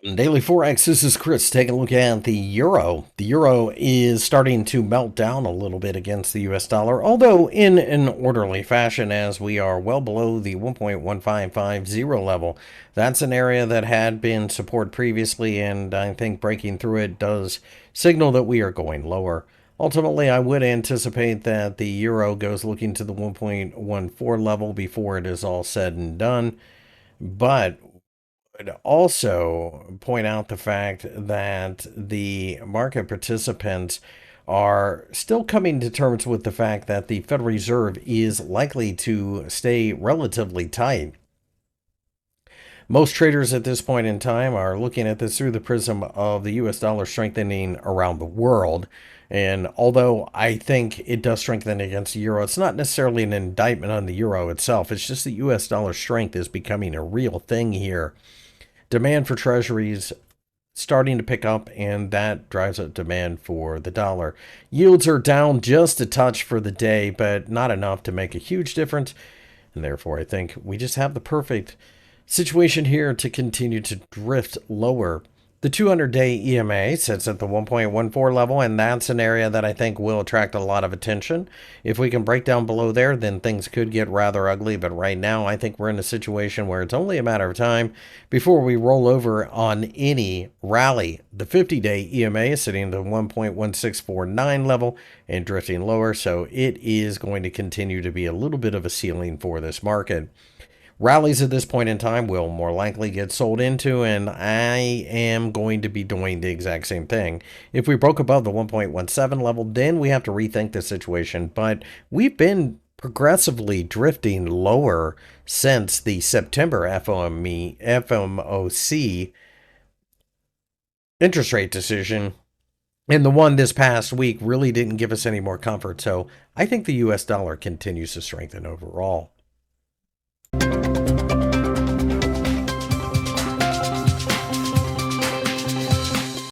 Daily Forex, this is Chris taking a look at the euro. The euro is starting to melt down a little bit against the US dollar, although in an orderly fashion as we are well below the 1.1550 level. That's an area that had been support previously, and I think breaking through it does signal that we are going lower. Ultimately, I would anticipate that the euro goes looking to the 1.14 level before it is all said and done. But would also point out the fact that the market participants are still coming to terms with the fact that the Federal Reserve is likely to stay relatively tight. Most traders at this point in time are looking at this through the prism of the US dollar strengthening around the world. And although I think it does strengthen against the euro, it's not necessarily an indictment on the euro itself. It's just the US dollar strength is becoming a real thing here. Demand for treasuries starting to pick up, and that drives up demand for the dollar. Yields are down just a touch for the day, but not enough to make a huge difference. And therefore, I think we just have the perfect situation here to continue to drift lower. The 200-day EMA sits at the 1.14 level, and that's an area that I think will attract a lot of attention. If we can break down below there, then things could get rather ugly, but right now I think we're in a situation where it's only a matter of time before we roll over on any rally. The 50-day EMA is sitting at the 1.1649 level and drifting lower, so it is going to continue to be a little bit of a ceiling for this market. Rallies at this point in time will more likely get sold into, and I am going to be doing the exact same thing. If we broke above the 1.17 level, then we have to rethink the situation, but we've been progressively drifting lower since the September FOMC interest rate decision. And the one this past week really didn't give us any more comfort, so I think the US dollar continues to strengthen overall.